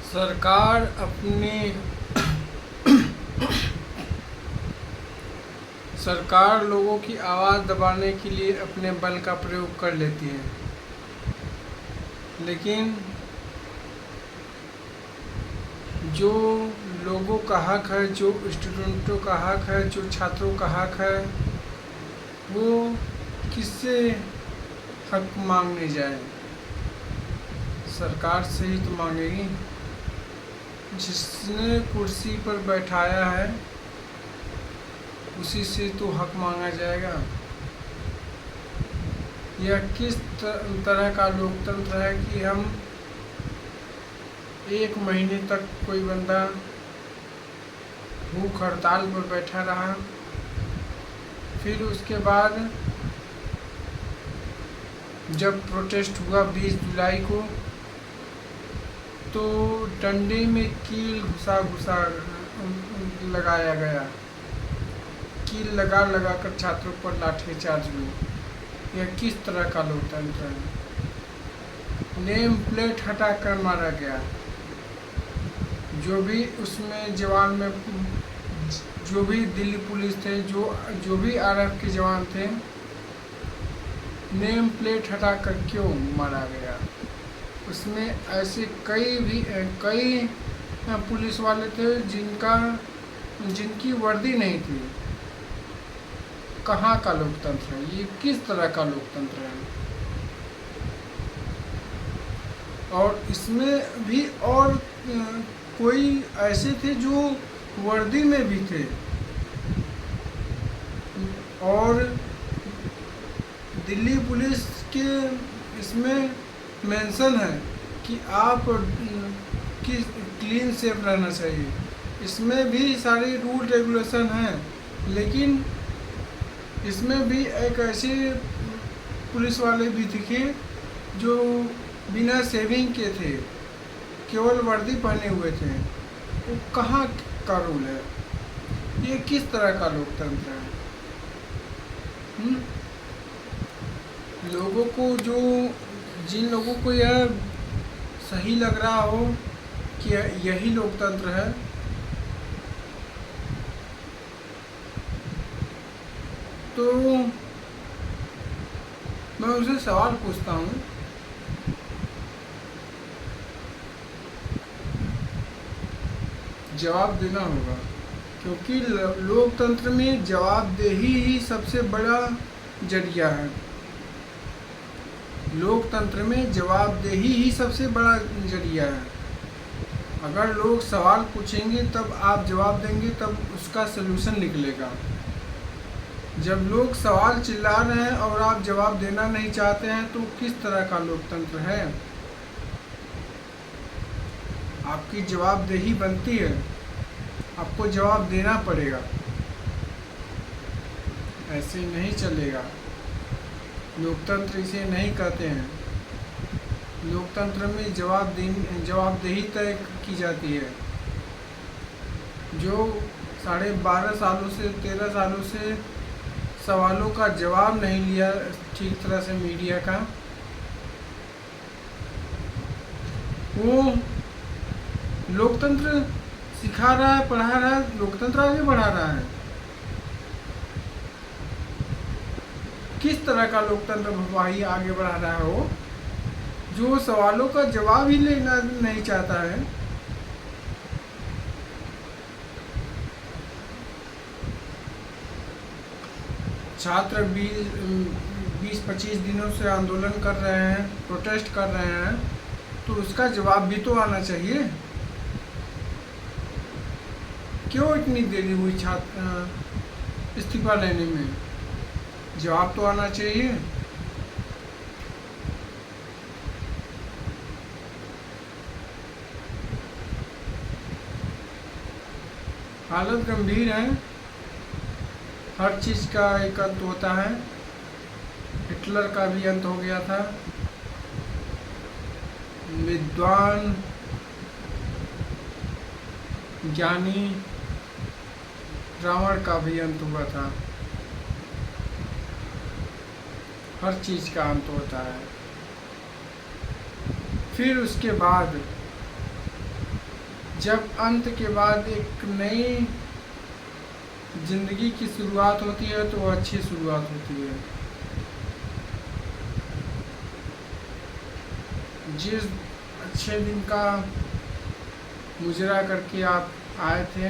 सरकार अपनी सरकार लोगों की आवाज़ दबाने के लिए अपने बल का प्रयोग कर लेती है, लेकिन जो लोगों का हक है, जो स्टूडेंटों का हक है, जो छात्रों का हक है, वो किससे हक मांगने जाए? सरकार से ही तो मांगेगी। जिसने कुर्सी पर बैठाया है उसी से तो हक मांगा जाएगा। यह किस तरह का लोकतंत्र है कि हम 1 महीने तक कोई बंदा भूख हड़ताल पर बैठा रहा, फिर उसके बाद जब प्रोटेस्ट हुआ 20 जुलाई को, तो डंडे में कील घुसा घुसा लगाया गया, कील लगा लगा कर छात्रों पर लाठीचार्ज हुई। यह किस तरह का लोकतंत्र है? नेम प्लेट हटा कर मारा गया। जो भी उसमें जवान में, जो भी दिल्ली पुलिस थे, जो भी आरएफ के जवान थे, नेम प्लेट हटा कर क्यों मारा गया? उसमें ऐसे कई पुलिस वाले थे जिनकी वर्दी नहीं थी। कहाँ का लोकतंत्र है ये? किस तरह का लोकतंत्र है? और इसमें भी और कोई ऐसे थे जो वर्दी में भी थे, और दिल्ली पुलिस के इसमें मेंशन है कि आप क्लीन सेफ रहना चाहिए। इसमें भी सारी रूल रेगुलेशन हैं, लेकिन इसमें भी एक ऐसे पुलिस वाले भी दिखे जो बिना सेविंग के थे, केवल वर्दी पहने हुए थे। वो कहाँ का रूल है? ये किस तरह का लोकतंत्र है? लोगों को जिन लोगों को यह सही लग रहा हो कि यही लोकतंत्र है, तो मैं उनसे सवाल पूछता हूँ, जवाब देना होगा, क्योंकि लोकतंत्र में जवाबदेही ही सबसे बड़ा जरिया है। लोकतंत्र में जवाबदेही ही सबसे बड़ा जरिया है। अगर लोग सवाल पूछेंगे तब आप जवाब देंगे, तब उसका सलूशन निकलेगा। जब लोग सवाल चिल्ला रहे हैं और आप जवाब देना नहीं चाहते हैं, तो किस तरह का लोकतंत्र है? आपकी जवाबदेही बनती है, आपको जवाब देना पड़ेगा। ऐसे नहीं चलेगा। लोकतंत्र इसे नहीं कहते हैं। लोकतंत्र में जवाबदेही तय की जाती है। जो 12.5 सालों से 13 सालों से सवालों का जवाब नहीं लिया ठीक तरह से मीडिया का, वो लोकतंत्र सिखा रहा है, पढ़ा रहा है, लोकतंत्र आगे बढ़ा रहा है। किस तरह का लोकतंत्र भाई आगे बढ़ा रहा है? वो जो सवालों का जवाब ही लेना नहीं चाहता है। छात्र 20-25 दिनों से आंदोलन कर रहे हैं, प्रोटेस्ट कर रहे हैं, तो उसका जवाब भी तो आना चाहिए। क्यों इतनी देरी हुई छात्र इस्तीफा लेने में? जवाब तो आना चाहिए। हालत गंभीर है। हर चीज़ का एक अंत होता है। हिटलर का भी अंत हो गया था। विद्वान, ज्ञानी रावण का भी अंत हुआ था। हर चीज़ का अंत होता है। फिर उसके बाद जब अंत के बाद एक नई जिंदगी की शुरुआत होती है तो वो अच्छी शुरुआत होती है। जिस अच्छे दिन का मुजरा करके आप आए थे,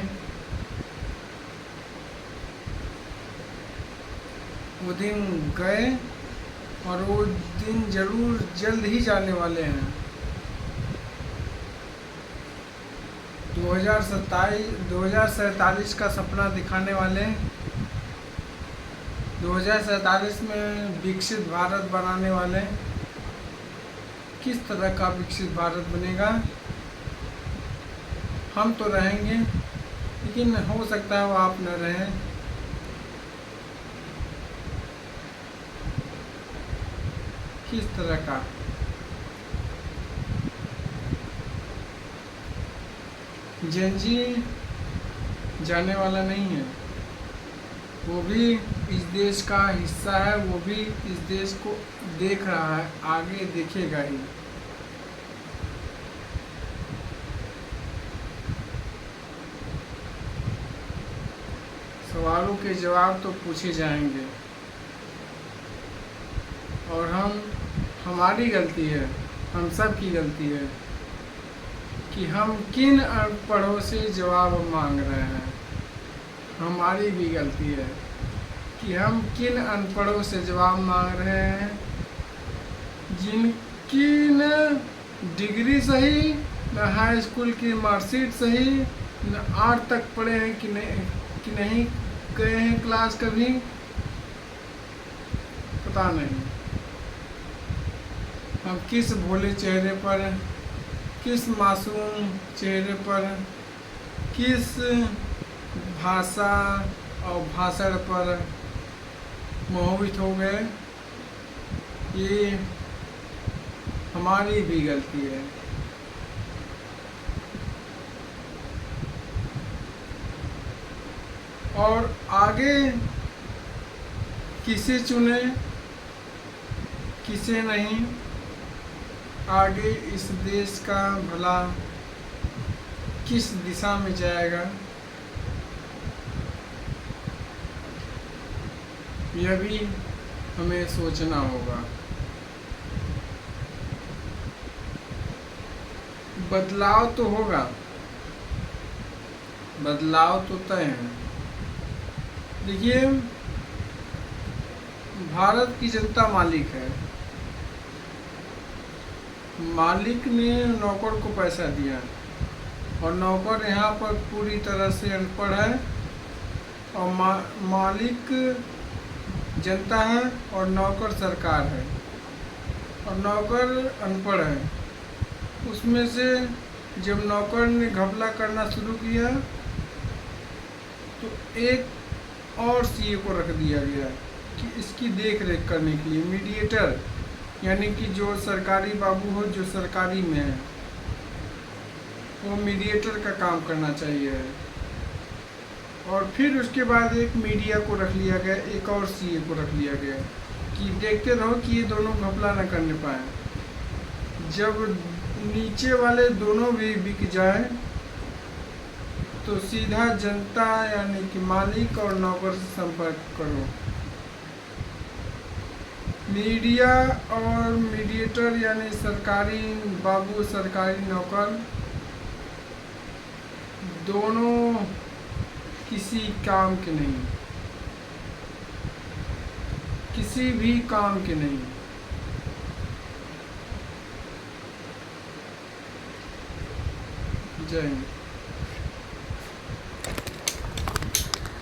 वो दिन गए और वो दिन जरूर जल्द ही जाने वाले हैं। 2047 का सपना दिखाने वाले, 2047 में विकसित भारत बनाने वाले। किस तरह का विकसित भारत बनेगा? हम तो रहेंगे, लेकिन हो सकता है वो आप न रहें। किस तरह का? जेनजी जाने वाला नहीं है, वो भी इस देश का हिस्सा है, वो भी इस देश को देख रहा है, आगे देखेगा ही। सवालों के जवाब तो पूछे जाएंगे और हमारी गलती है, हम सब की गलती है कि हम किन अनपढ़ों से जवाब मांग रहे हैं। हमारी भी गलती है कि हम किन अनपढ़ों से जवाब मांग रहे हैं, जिनकी न डिग्री सही, न हाई स्कूल की मार्कशीट सही, न 8 तक पढ़े हैं कि नहीं गए हैं क्लास कभी, पता नहीं। हम किस भोले चेहरे पर, किस मासूम चेहरे पर, किस भाषा और भाषण पर मोहित हो गए, ये हमारी भी गलती है। और आगे किसे चुने, किसे नहीं, आगे इस देश का भला किस दिशा में जाएगा, यह भी हमें सोचना होगा। बदलाव तो होगा, बदलाव तो तय है। देखिए, भारत की जनता मालिक है, मालिक ने नौकर को पैसा दिया और नौकर यहाँ पर पूरी तरह से अनपढ़ है और मालिक जनता है और नौकर सरकार है और नौकर अनपढ़ है। उसमें से जब नौकर ने घपला करना शुरू किया तो एक और सीए को रख दिया गया कि इसकी देख रेख करने के लिए, मीडिएटर, यानी कि जो सरकारी बाबू हो, जो सरकारी में है, वो मीडिएटर का काम करना चाहिए। और फिर उसके बाद एक मीडिया को रख लिया गया, एक और सीए को रख लिया गया कि देखते रहो कि ये दोनों घपला न करने पाए। जब नीचे वाले दोनों भी बिक जाए तो सीधा जनता यानी कि मालिक और नौकर से संपर्क करो। मीडिया और मीडिएटर यानी सरकारी बाबू, सरकारी नौकर, दोनों किसी काम के नहीं, किसी भी काम के नहीं। जय हिंद।